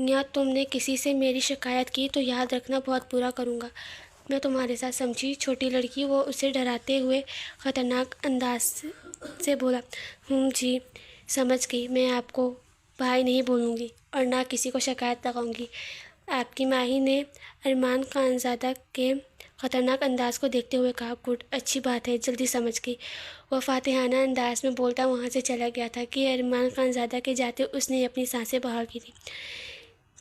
Speaker 1: یا تم نے کسی سے میری شکایت کی تو یاد رکھنا بہت برا کروں گا میں تمہارے ساتھ، سمجھی چھوٹی لڑکی۔ وہ اسے ڈراتے ہوئے خطرناک انداز سے بولا، جی سمجھ گئی، میں آپ کو بھائی نہیں بولوں گی اور نہ کسی کو شکایت لگاؤں گی آپ کی۔ ماہی نے ارمان خانزادہ کے خطرناک انداز کو دیکھتے ہوئے کہا، گڈ، اچھی بات ہے، جلدی سمجھ گئی۔ وہ فاتحانہ انداز میں بولتا وہاں سے چلا گیا تھا کہ ارمان خانزادہ کے جاتے اس نے اپنی سانسیں بحال کی تھی۔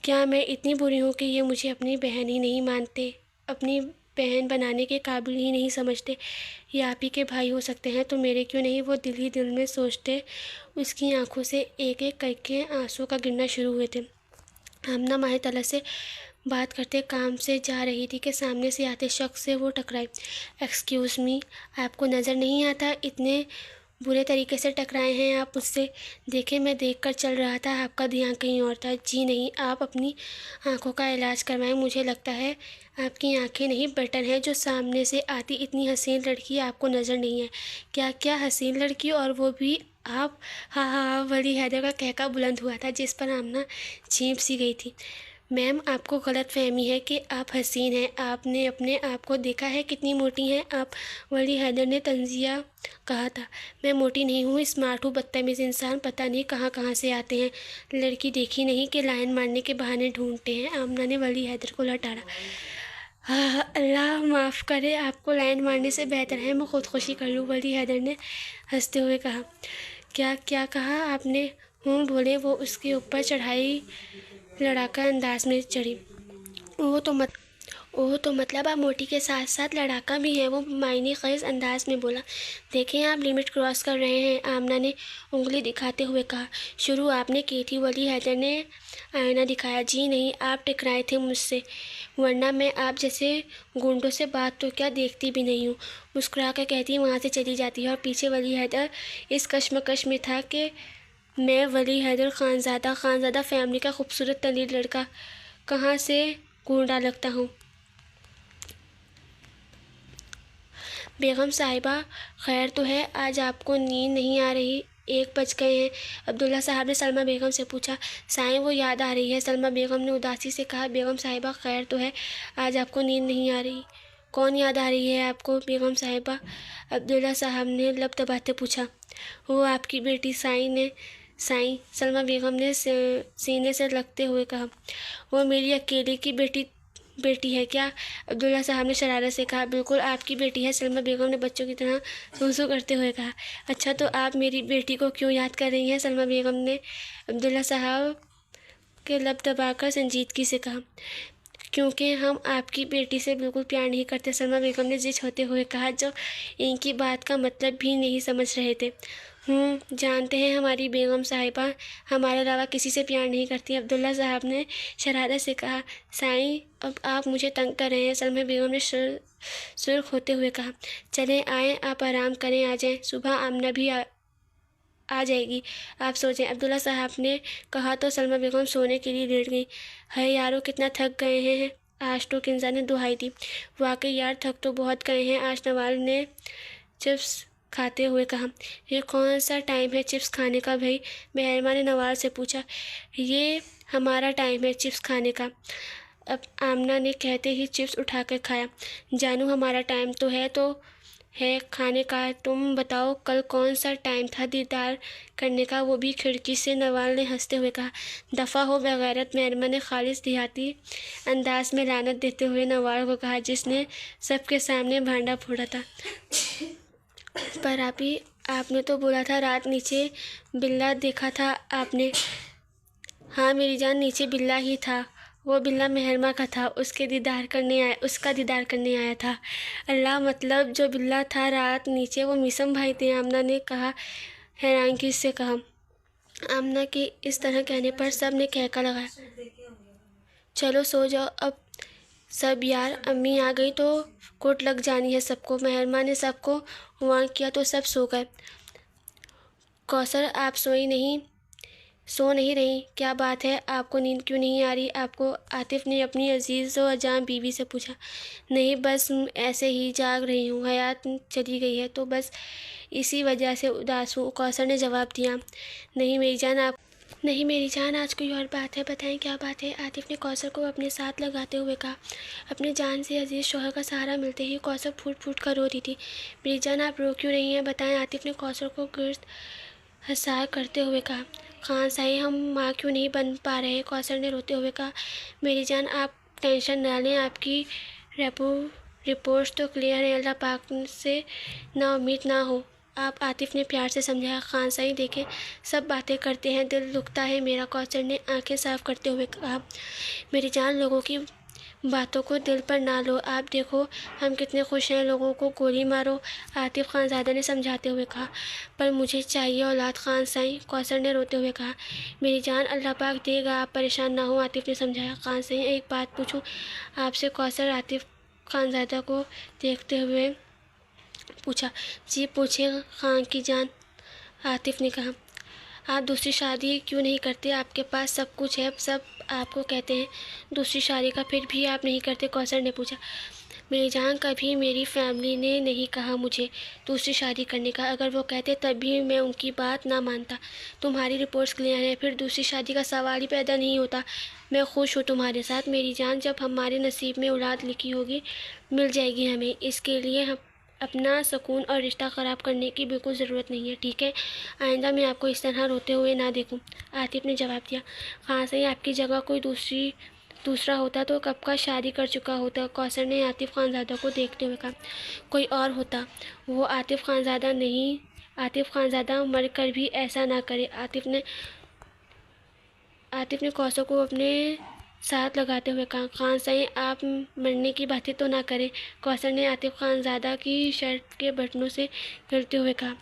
Speaker 1: کیا میں اتنی بری ہوں کہ یہ مجھے اپنی بہن ہی نہیں مانتے، اپنی بہن بنانے کے قابل ہی نہیں سمجھتے؟ یہ آپ ہی کے بھائی ہو سکتے ہیں تو میرے کیوں نہیں؟ وہ دل ہی دل میں سوچتے اس کی آنکھوں سے ایک ایک کر کے آنسو کا گرنا شروع ہوئے تھے۔ آمنہ ماہی طلعت سے بات کرتے کام سے جا رہی تھی کہ سامنے سے آتے شخص سے وہ ٹکرائی۔ ایکسکیوز می، آپ کو نظر نہیں آتا اتنے برے طریقے سے ٹکرائے ہیں آپ مجھ سے؟ دیکھیں میں دیکھ کر چل رہا تھا، آپ کا دھیان کہیں اور تھا۔ جی نہیں، آپ اپنی آنکھوں کا علاج کروائیں، مجھے لگتا ہے آپ کی آنکھیں نہیں بٹن ہیں جو سامنے سے آتی اتنی حسین لڑکی آپ کو نظر نہیں ہے۔ کیا کیا حسین لڑکی، اور وہ بھی آپ؟ ہاں ہاں ہاں، ولی حیدر کا قہقہ بلند ہوا تھا جس پر آمنہ چینپ سی گئی تھی۔ میم آپ کو غلط فہمی ہے کہ آپ حسین ہیں، آپ نے اپنے آپ کو دیکھا ہے کتنی موٹی ہیں آپ؟ ولی حیدر نے طنزیہ کہا تھا۔ میں موٹی نہیں ہوں، اسمارٹ ہوں، بدتمیز انسان پتہ نہیں کہاں کہاں سے آتے ہیں، لڑکی دیکھی نہیں کہ لائن مارنے کے بہانے ڈھونڈتے ہیں۔ آمنہ نے ولی حیدر کو للکارا۔ اللہ معاف کرے، آپ کو لائن مارنے سے بہتر ہے میں خودکشی کر لوں، ولی حیدر نے ہنستے ہوئے کہا۔ کیا کہا آپ نے؟ بولے۔ وہ اس کے اوپر چڑھائی لڑاکا انداز میں چڑھی۔ اوہ تو مطلب آپ موٹی کے ساتھ ساتھ لڑاکا بھی ہیں؟ وہ معنی خیز انداز میں بولا۔ دیکھیں آپ لمٹ کراس کر رہے ہیں، آمنہ نے انگلی دکھاتے ہوئے کہا۔ شروع آپ نے کی تھی، ولی حیدر نے آئینہ دکھایا۔ جی نہیں، آپ ٹکرائے تھے مجھ سے، ورنہ میں آپ جیسے گنڈوں سے بات تو کیا دیکھتی بھی نہیں ہوں، مسکرا کر کہتی وہاں سے چلی جاتی ہے۔ اور پیچھے ولی حیدر اس کشمکش میں تھا کہ میں ولی حیدر خانزادہ فیملی کا خوبصورت ترین لڑکا کہاں سے گونڈا لگتا ہوں؟ بیگم صاحبہ خیر تو ہے؟ آج آپ کو نیند نہیں آ رہی؟ 1 بج گئے ہیں۔ عبداللہ صاحب نے سلمیٰ بیگم سے پوچھا۔ سائیں وہ یاد آ رہی ہے، سلمیٰ بیگم نے اداسی سے کہا۔ بیگم صاحبہ خیر تو ہے؟ آج آپ کو نیند نہیں آ رہی؟ کون یاد آ رہی ہے آپ کو بیگم صاحبہ؟ عبداللہ صاحب نے لب دباتے پوچھا۔ وہ آپ کی بیٹی سائیں، سلمیٰ بیگم نے سینے سے لگتے ہوئے کہا۔ وہ میری اکیلے کی بیٹی ہے کیا؟ عبداللہ صاحب نے شرارت سے کہا۔ بالکل آپ کی بیٹی ہے، سلمیٰ بیگم نے بچوں کی طرح سوسو کرتے ہوئے کہا۔ اچھا تو آپ میری بیٹی کو کیوں یاد کر رہی ہیں؟ سلمیٰ بیگم نے عبداللہ صاحب کے لب دبا کر سنجیدگی سے کہا۔ کیونکہ ہم آپ کی بیٹی سے بالکل پیار نہیں کرتے، سلمیٰ بیگم نے ضد ہوتے ہوئے کہا، جو ان کی بات کا مطلب بھی نہیں سمجھ رہے تھے۔ جانتے ہیں ہماری بیگم صاحبہ ہمارے علاوہ کسی سے پیار نہیں کرتی، عبداللہ صاحب نے شرارت سے کہا۔ سائیں اب آپ مجھے تنگ کر رہے ہیں، سلمیٰ بیگم نے سرخ ہوتے ہوئے کہا۔ چلیں آئیں، آپ آرام کریں، آ جائیں، صبح آمنہ بھی آ جائے گی، آپ سو جائیں، عبداللہ صاحب نے کہا تو سلمیٰ بیگم سونے کے لیے لیٹ گئی۔ ہے یارو کتنا تھک گئے ہیں آج تو، کنزا نے دہائی دی۔ واقعی یار تھک تو بہت گئے ہیں آج، نوال نے چپس کھاتے ہوئے کہا۔ یہ کون سا ٹائم ہے چپس کھانے کا بھائی؟ محرمہ نے نوال سے پوچھا۔ یہ ہمارا ٹائم ہے چپس کھانے کا، اب آمنہ نے کہتے ہی چپس اٹھا کر کھایا۔ جانو ہمارا ٹائم تو ہے کھانے کا، تم بتاؤ کل کون سا ٹائم تھا دیدار کرنے کا؟ وہ بھی کھڑکی سے، نوال نے ہنستے ہوئے کہا۔ دفع ہو بغیرت، محرمہ نے خالص دیہاتی انداز میں لعنت دیتے ہوئے نوال کو کہا، جس نے سب کے سامنے بھانڈا پھوڑا تھا۔ پر آپی، آپ نے تو بولا تھا رات نیچے بلّا دیکھا تھا آپ نے؟ ہاں میری جان، نیچے بلّا ہی تھا، وہ بلّا محرمہ کا تھا، اس کا دیدار کرنے آیا تھا۔ اللہ، مطلب جو بلّا تھا رات نیچے وہ میثم بھائی تھے؟ آمنہ نے کہا، حیرانگی سے کہا۔ آمنہ کے اس طرح کہنے پر سب نے کہکا لگایا۔ چلو سو جاؤ اب سب یار، امی آ گئی تو کوٹ لگ جانی ہے سب کو۔ مہرماں نے سب کو وارن کیا تو سب سو گئے۔ کوثر آپ سو نہیں رہی؟ کیا بات ہے، آپ کو نیند کیوں نہیں آ رہی آپ کو؟ عاطف نے اپنی عزیز و جاں بیوی سے پوچھا۔ نہیں بس ایسے ہی جاگ رہی ہوں، حیات چلی گئی ہے تو بس اسی وجہ سے اداس ہوں، کوثر نے جواب دیا۔ نہیں میری جان آج کوئی اور بات ہے، بتائیں کیا بات ہے؟ عاطف نے کوثر کو اپنے ساتھ لگاتے ہوئے کہا۔ اپنے جان سے عزیز شوہر کا سہارا ملتے ہی کوثر پھوٹ پھوٹ کر رو رہی تھی۔ میری جان آپ رو کیوں رہی ہیں بتائیں؟ عاطف نے کوثر کو گرد حسار کرتے ہوئے کہا۔ خان صاحب ہم ماں کیوں نہیں بن پا رہے؟ کوثر نے روتے ہوئے کہا۔ میری جان آپ ٹینشن نہ لیں، آپ کی رپورٹس تو کلیئر ہیں، اللہ پاک سے نا امید نہ ہو آپ، عاطف نے پیار سے سمجھایا۔ خان صاحب دیکھیں سب باتیں کرتے ہیں، دل دکھتا ہے میرا، کوثر نے آنکھیں صاف کرتے ہوئے کہا۔ میری جان لوگوں کی باتوں کو دل پر نہ لو، آپ دیکھو ہم کتنے خوش ہیں، لوگوں کو گولی مارو، عاطف خانزادہ نے سمجھاتے ہوئے کہا۔ پر مجھے چاہیے اولاد خان صاحب، کوثر نے روتے ہوئے کہا۔ میری جان اللہ پاک دے گا، آپ پریشان نہ ہوں، عاطف نے سمجھایا۔ خان صاحب ایک بات پوچھوں آپ سے؟ کوثر عاطف خانزادہ کو دیکھتے ہوئے پوچھا۔ جی پوچھیں خان کی جان، عاطف نے کہا۔ آپ دوسری شادی کیوں نہیں کرتے؟ آپ کے پاس سب کچھ ہے، سب آپ کو کہتے ہیں دوسری شادی کا، پھر بھی آپ نہیں کرتے، کوثر نے پوچھا۔ میری جان کبھی میری فیملی نے نہیں کہا مجھے دوسری شادی کرنے کا، اگر وہ کہتے تب بھی میں ان کی بات نہ مانتا۔ تمہاری رپورٹس کلیئر ہیں، پھر دوسری شادی کا سوال ہی پیدا نہیں ہوتا۔ میں خوش ہوں تمہارے ساتھ میری جان، جب ہمارے نصیب میں اولاد لکھی ہوگی مل جائے گی ہمیں، اس کے لیے اپنا سکون اور رشتہ خراب کرنے کی بالکل ضرورت نہیں ہے، ٹھیک ہے؟ آئندہ میں آپ کو اس طرح روتے ہوئے نہ دیکھوں، عاطف نے جواب دیا۔ خان صاحب آپ کی جگہ کوئی دوسرا ہوتا تو کب کا شادی کر چکا ہوتا، کوثر نے عاطف خانزادہ کو دیکھتے ہوئے کہا۔ کوئی اور ہوتا، وہ عاطف خانزادہ نہیں، عاطف خانزادہ مر کر بھی ایسا نہ کرے، عاطف نے کوثر کو اپنے ساتھ لگاتے ہوئے کہا۔ خان صاحب آپ مرنے کی باتیں تو نہ کریں، کوثر نے عاطف خانزادہ کی شرٹ کے بٹنوں سے کھیلتے ہوئے کہا۔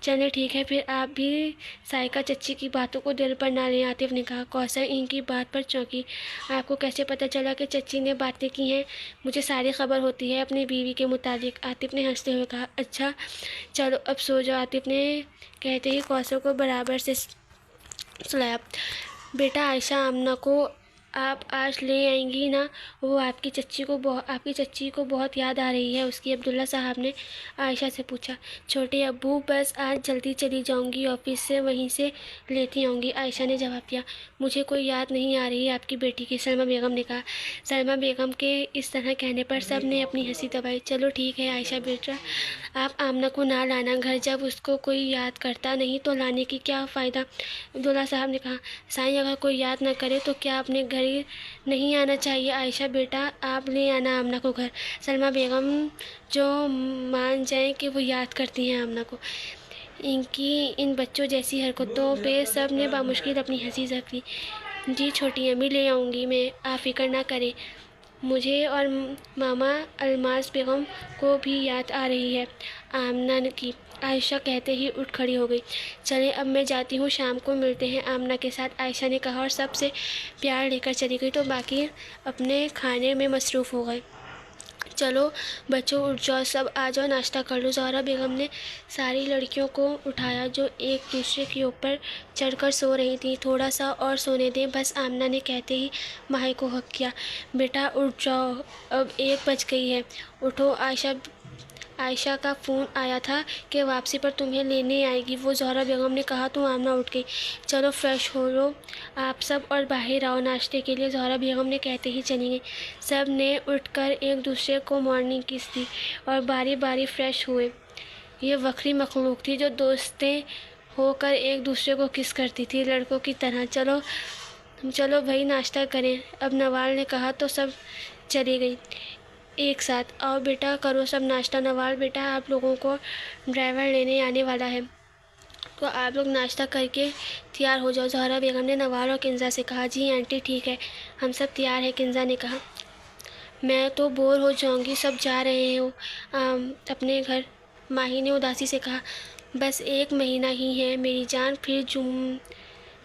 Speaker 1: چلیں ٹھیک ہے، پھر آپ بھی سائیکہ چچی کی باتوں کو دل پر نہ لیں، عاطف نے کہا۔ کوثر ان کی بات پر چونکی۔ آپ کو کیسے پتہ چلا کہ چچی نے باتیں کی ہیں؟ مجھے ساری خبر ہوتی ہے اپنی بیوی کے متعلق، عاطف نے ہنستے ہوئے کہا۔ اچھا چلو اب سو جاؤ، عاطف نے کہتے ہی کوثر کو برابر سے سلایا۔ بیٹا عائشہ آمنہ کو آپ آج لے آئیں گی نا؟ وہ آپ کی چچی کو بہت یاد آ رہی ہے اس کی، عبداللہ صاحب نے عائشہ سے پوچھا۔ چھوٹے ابو بس آج جلدی چلی جاؤں گی آفس سے، وہیں سے لیتی آؤں گی، عائشہ نے جواب دیا۔ مجھے کوئی یاد نہیں آ رہی آپ کی بیٹی کی، سلمیٰ بیگم نے کہا۔ سلمیٰ بیگم کے اس طرح کہنے پر سب نے اپنی ہنسی دبائی۔ چلو ٹھیک ہے عائشہ بیٹا، آپ آمنہ کو نہ لانا گھر، جب اس کو کوئی یاد کرتا نہیں تو لانے کی کیا فائدہ، عبداللہ صاحب نے کہا۔ سائیں اگر کوئی یاد نہ کرے تو کیا اپنے گھر نہیں آنا چاہیے؟ عائشہ بیٹا آپ لے آنا آمنہ کو گھر، سلمیٰ بیگم جو مان جائیں کہ وہ یاد کرتی ہیں آمنہ کو۔ ان کی ان بچوں جیسی حرکتوں پہ سب نے بامشکل اپنی ہنسی ضبط کی۔ جی چھوٹی امی لے آؤں گی میں، آپ فکر نہ کریں، مجھے اور ماما الماس بیگم کو بھی یاد آ رہی ہے آمنہ کی، عائشہ کہتے ہی اٹھ کھڑی ہو گئی۔ چلیں اب میں جاتی ہوں، شام کو ملتے ہیں آمنہ کے ساتھ، عائشہ نے کہا اور سب سے پیار لے کر چلی گئی تو باقی اپنے کھانے میں مصروف ہو گئے۔ چلو بچوں اٹھ جاؤ، سب آ جاؤ ناشتہ کر لو، زہرا بیگم نے ساری لڑکیوں کو اٹھایا جو ایک دوسرے کے اوپر چڑھ کر سو رہی تھیں۔ تھوڑا سا اور سونے دیں بس، آمنہ نے کہتے ہی ماہی کو حق کیا۔ بیٹا اٹھ جاؤ، اب 1 بج گئی ہے، اٹھو، عائشہ کا فون آیا تھا کہ واپسی پر تمہیں لینے آئے گی وہ، زہرا بیگم نے کہا تو آمنہ اٹھ گئی۔ چلو فریش ہو لو آپ سب اور باہر آؤ ناشتے کے لیے، زہرا بیگم نے کہتے ہی چلی گئی۔ سب نے اٹھ کر ایک دوسرے کو مارننگ کس دی اور باری باری فریش ہوئے۔ یہ وکھری مخلوق تھی جو دوستیں ہو کر ایک دوسرے کو کس کرتی تھی لڑکوں کی طرح۔ چلو بھائی ناشتہ کریں، اب نوال نے کہا تو سب چلی گئی ایک ساتھ۔ آؤ بیٹا کرو سب ناشتہ، نوال بیٹا آپ لوگوں کو ڈرائیور لینے آنے والا ہے تو آپ لوگ ناشتہ کر کے تیار ہو جاؤ، زہرا بیگم نے نوال اور کنزا سے کہا۔ جی آنٹی ٹھیک ہے، ہم سب تیار ہیں، کنزا نے کہا۔ میں تو بور ہو جاؤں گی، سب جا رہے ہو اپنے گھر، ماہی نے اداسی سے کہا۔ بس 1 مہینہ ہی ہے میری جان، پھر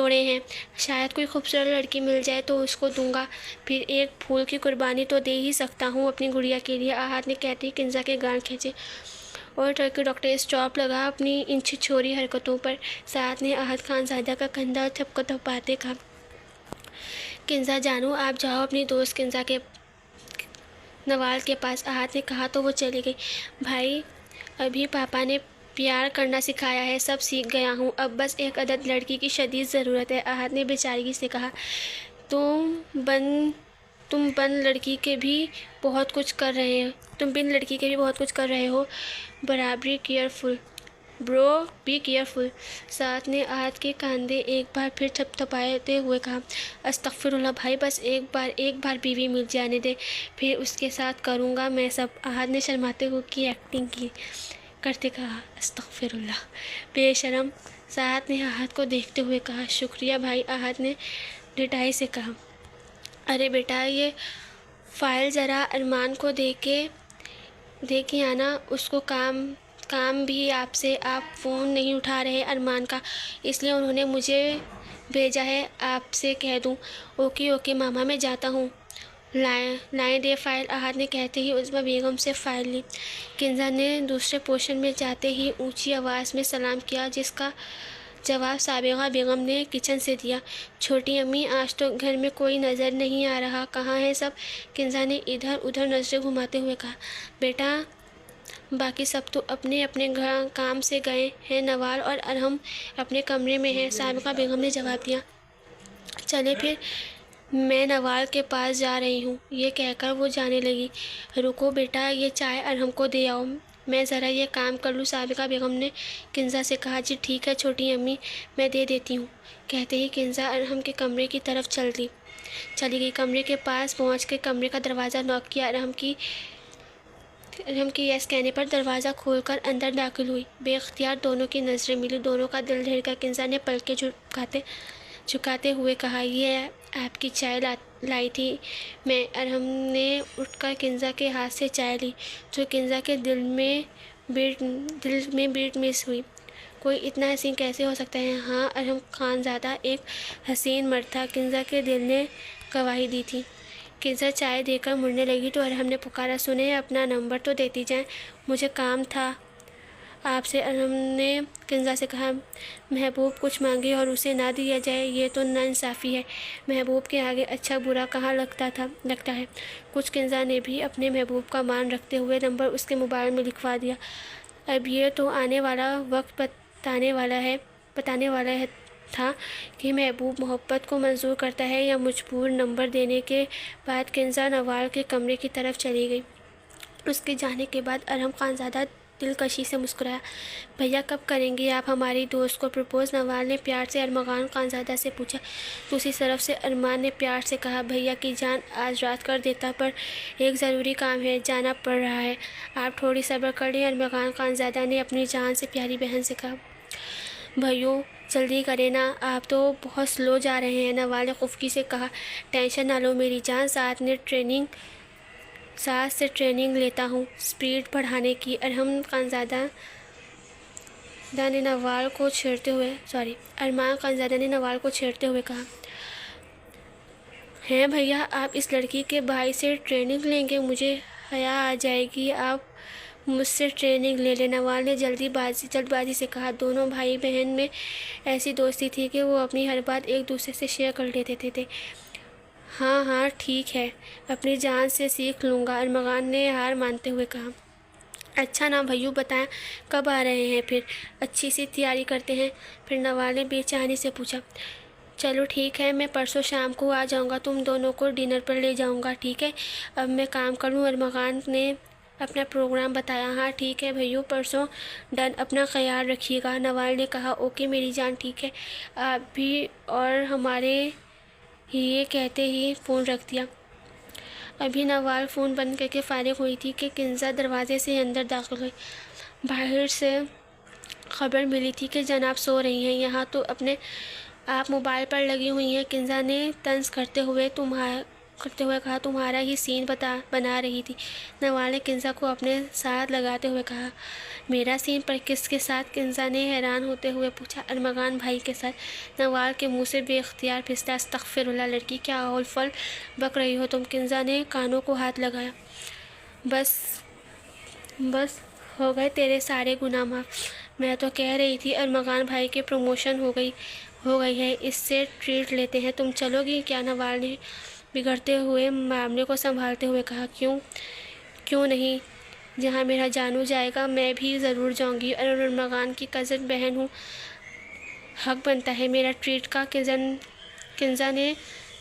Speaker 1: توڑے ہیں، شاید کوئی خوبصورت لڑکی مل جائے تو اس کو دوں گا، پھر ایک پھول کی قربانی تو دے ہی سکتا ہوں اپنی گڑیا کے لیے، احد نے کہتے ہی کنزا کے گان کھینچے اور ٹرکی ڈاکٹر اسٹاپ لگا اپنی ان چھچوری حرکتوں پر۔ سعد نے احد خانزادہ کا کندھا تھپکاتے کہا، کنزا جانو، آپ جاؤ اپنی دوست کنزا کے نوال کے پاس۔ احد نے کہا تو وہ چلی گئی۔ بھائی، ابھی پاپا نے پیار کرنا سکھایا ہے، سب سیکھ گیا ہوں، اب بس ایک عدد لڑکی کی شدید ضرورت ہے، احد نے بیچارگی سے کہا۔ تم بن لڑکی کے بھی بہت کچھ کر رہے ہو، برابری کیئرفل برو، بی کیئرفل۔ سعد نے احد کے کاندھے ایک بار پھر تھپتھپاتے ہوئے کہا، استغفر اللہ بھائی، بس ایک بار بیوی مل جانے دے، پھر اس کے ساتھ کروں گا میں سب۔ احد نے شرماتے ہوئے کی ایکٹنگ کرتے کہا، استغفر اللہ، بے شرم۔ سعد نے احد کو دیکھتے ہوئے کہا، شکریہ بھائی۔ احد نے ڈٹائی سے کہا، ارے بیٹا، یہ فائل ذرا ارمان کو دے کے آنا، اس کو کام بھی آپ فون نہیں اٹھا رہے ارمان کا، اس لیے انہوں نے مجھے بھیجا ہے، آپ سے کہہ دوں۔ اوکے ماما، میں جاتا ہوں، لائیں دے فائل، احد نے کہتے ہی عظمیٰ بیگم سے فائل لی۔ کنزا نے دوسرے پورشن میں جاتے ہی اونچی آواز میں سلام کیا، جس کا جواب سابغہ بیگم نے کچن سے دیا۔ چھوٹی امی، آج تو گھر میں کوئی نظر نہیں آ رہا، کہاں ہیں سب؟ کنزا نے ادھر ادھر نظریں گھماتے ہوئے کہا، بیٹا، باقی سب تو اپنے اپنے کام سے گئے ہیں، نوال اور ارحم اپنے کمرے میں ہیں، سابقہ بیگم نے جواب دیا۔ چلے پھر، میں نوال کے پاس جا رہی ہوں، یہ کہہ کر وہ جانے لگی۔ رکو بیٹا، یہ چائے ارحم کو دے آؤ، میں ذرا یہ کام کر لوں، سابقہ بیگم نے کنزا سے کہا۔ جی ٹھیک ہے چھوٹی امی، میں دے دیتی ہوں، کہتے ہی کنزا ارحم کے کمرے کی طرف چلی گئی۔ کمرے کے پاس پہنچ کے کمرے کا دروازہ نوک کیا، ارحم کی یس کہنے پر دروازہ کھول کر اندر داخل ہوئی۔ بے اختیار دونوں کی نظریں ملی، دونوں کا دل دھڑکا۔ کنزا نے پلکیں جھکاتے ہوئے کہا، یہ آپ کی چائے لائی تھی میں۔ ارحم نے اٹھ کر کنزا کے ہاتھ سے چائے لی تو کنزا کے دل میں بیٹ مس ہوئی۔ کوئی اتنا حسین کیسے ہو سکتا ہے؟ ہاں، ارحم خانزادہ ایک حسین مرد تھا، کنزا کے دل نے گواہی دی تھی۔ کنزا چائے دے کر مڑنے لگی تو ارحم نے پکارا، سنیں، اپنا نمبر تو دیتی جائیں، مجھے کام تھا آپ سے۔ ارحم نے کنزا سے کہا، محبوب کچھ مانگے اور اسے نہ دیا جائے، یہ تو نا انصافی ہے، محبوب کے آگے اچھا برا کہاں لگتا ہے کچھ۔ کنزا نے بھی اپنے محبوب کا مان رکھتے ہوئے نمبر اس کے موبائل میں لکھوا دیا۔ اب یہ تو آنے والا وقت بتانے والا تھا کہ محبوب محبت کو منظور کرتا ہے یا مجبور۔ نمبر دینے کے بعد کنزا نوال کے کمرے کی طرف چلی گئی۔ اس کے جانے کے بعد ارحم خانزادہ دلکشی سے مسکرایا، بھیا کب کریں گے آپ ہماری دوست کو پرپوز؟ نوال نے پیار سے ارمان خانزادہ سے پوچھا۔ دوسری طرف سے ارمان نے پیار سے کہا، بھیا کی جان، آج رات کر دیتا، پر ایک ضروری کام ہے، جانا پڑ رہا ہے، آپ تھوڑی صبر کر لیں۔ ارمان خانزادہ نے اپنی جان سے پیاری بہن سے کہا۔ بھائیو، جلدی کریں نا، آپ تو بہت سلو جا رہے ہیں، نوال نے خفگی سے کہا۔ ٹینشن نہ لو میری جان، ساتھ سے ٹریننگ لیتا ہوں سپیڈ بڑھانے کی۔ ارمان خانزادہ نے نوال کو چھیڑتے ہوئے کہا، ہیں بھیا، آپ اس لڑکی کے بھائی سے ٹریننگ لیں گے؟ مجھے حیا آ جائے گی، آپ مجھ سے ٹریننگ لے لیں، نوال نے جلد بازی سے کہا۔ دونوں بھائی بہن میں ایسی دوستی تھی کہ وہ اپنی ہر بات ایک دوسرے سے شیئر کر لیتے تھے۔ ہاں ٹھیک ہے، اپنی جان سے سیکھ لوں گا، ارمان نے ہار مانتے ہوئے کہا۔ اچھا نا بھائیو، بتائیں کب آ رہے ہیں پھر؟ اچھی سی تیاری کرتے ہیں پھر، نوال نے بے چینی سے پوچھا۔ چلو ٹھیک ہے، میں پرسوں شام کو آ جاؤں گا، تم دونوں کو ڈنر پر لے جاؤں گا، ٹھیک ہے؟ اب میں کام کروں، ارمان نے اپنا پروگرام بتایا۔ ہاں ٹھیک ہے بھائیو، پرسوں ڈن، اپنا خیال رکھیے گا، نوال نے کہا۔ اوکے میری جان، ٹھیک ہے، آپ بھی، اور ہمارے یہ کہتے ہی فون رکھ دیا۔ ابھی نوال فون بند کر کے فارغ ہوئی تھی کہ کنزا دروازے سے اندر داخل ہوئی۔ باہر سے خبر ملی تھی کہ جناب سو رہی ہیں، یہاں تو اپنے آپ موبائل پر لگی ہوئی ہیں۔ کنزا نے طنز کرتے ہوئے کرتے ہوئے کہا، تمہارا ہی سین بنا رہی تھی۔ نوال نے کنزا کو اپنے ساتھ لگاتے ہوئے کہا، میرا سین پر کس کے ساتھ؟ کنزا نے حیران ہوتے ہوئے پوچھا۔ ارمغان بھائی کے ساتھ۔ نوال کے منہ سے بے اختیار پھسلا، استغفراللہ لڑکی، کیا اول فل بک رہی ہو تم؟ کنزا نے کانوں کو ہاتھ لگایا۔ بس ہو گئے تیرے سارے گناہ معاف۔ میں تو کہہ رہی تھی ارمغان بھائی کی پروموشن ہو گئی ہے، اس سے ٹریٹ لیتے ہیں، تم چلو گی کیا؟ نوال نے بگڑتے ہوئے معاملے کو سنبھالتے ہوئے کہا، کیوں نہیں؟ جہاں میرا جانو جائے گا میں بھی ضرور جاؤں گی، اور ارمغان کی کزن بہن ہوں، حق بنتا ہے میرا ٹریٹ کا۔ کنزا نے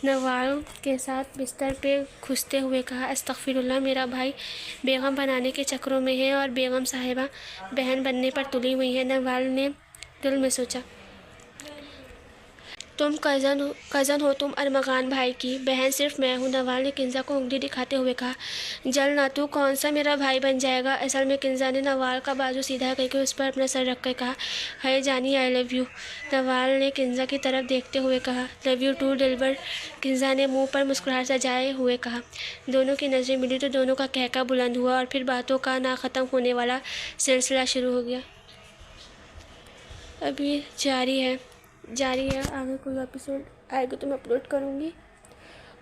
Speaker 1: نوال کے ساتھ بستر پہ گھستے ہوئے کہا، استغفراللہ، میرا بھائی بیگم بنانے کے چکروں میں ہے اور بیگم صاحبہ بہن بننے پر تلی ہوئی ہے۔ نوال نے دل میں سوچا، تم کزن ہو تم ارمغان بھائی کی، بہن صرف میں ہوں۔ نوال نے کنزا کو انگلی دکھاتے ہوئے کہا، جل نہ، تو کون سا میرا بھائی بن جائے گا؟ اصل میں کنزا نے نوال کا بازو سیدھا کر کے اس پر اپنا سر رکھ کر کہا، ہائے جانی، آئی لو یو۔ نوال نے کنزا کی طرف دیکھتے ہوئے کہا، لو یو ٹو دلبر۔ کنزا نے منہ پر مسکراہٹ سجائے ہوئے کہا۔ دونوں کی نظریں ملی تو دونوں کا قہقہ بلند ہوا اور پھر باتوں کا نہ ختم ہونے والا سلسلہ شروع ہو گیا۔ ابھی جاری ہے، آگے کوئی ایپیسوڈ آئے گا تو میں اپلوڈ کروں گی،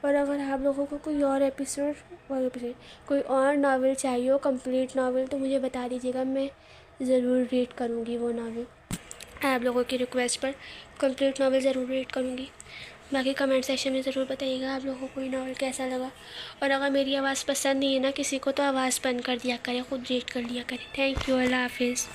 Speaker 1: اور اگر آپ لوگوں کو کوئی اور کوئی اور ناول چاہیے ہو، کمپلیٹ ناول، تو مجھے بتا دیجیے گا، میں ضرور ریڈ کروں گی وہ ناول۔ آپ لوگوں کی ریکویسٹ پر کمپلیٹ ناول ضرور ریڈ کروں گی۔ باقی کمنٹ سیکشن میں ضرور بتائیے گا آپ لوگوں کو یہ ناول کیسا لگا، اور اگر میری آواز پسند نہیں ہے نا کسی کو، تو آواز بند کر دیا کرے، خود ریڈ کر لیا کرے۔ تھینک یو، اللہ حافظ۔